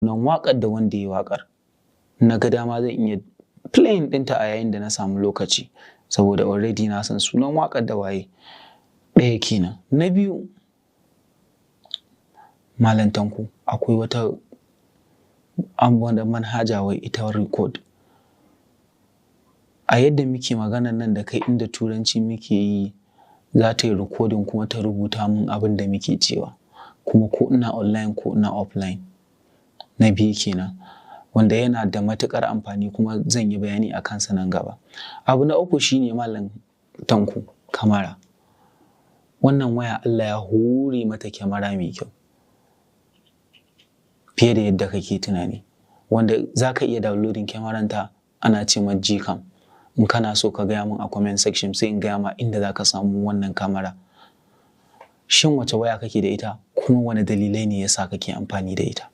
nan waƙar da wanda ya waƙar. Na ga dama zan iya playing ɗinta a yayin da na samu lokaci saboda already na san sunan waƙar da waye. Ɗaya kenan. Na biyu, Malam Tanko, akwai wata manhaja wai ita record. A yadda muke maganan nan da kai inda turanci muke yi, za ta yi recording kuma ta rubuta min abin da muke cewa, kuma ko ina online ko ina offline. Na biyu kenan, wanda yana da matuƙar amfani kuma zan yi bayani a kansa nan gaba. Abu na uku shine Malam Tanko, kamara. Wannan waya Allah ya hore mata kyamara mai kyau fiye da yadda kake tunani, wanda za ka iya downloading kyamaranta, ana ce ma Gcam. In kana so ka gaya min a comment section sai in gaya ma inda za ka samu wannan kamara. Shin wace waya kake da ita, kuma wane dalilai ne yasa kake amfani da ita?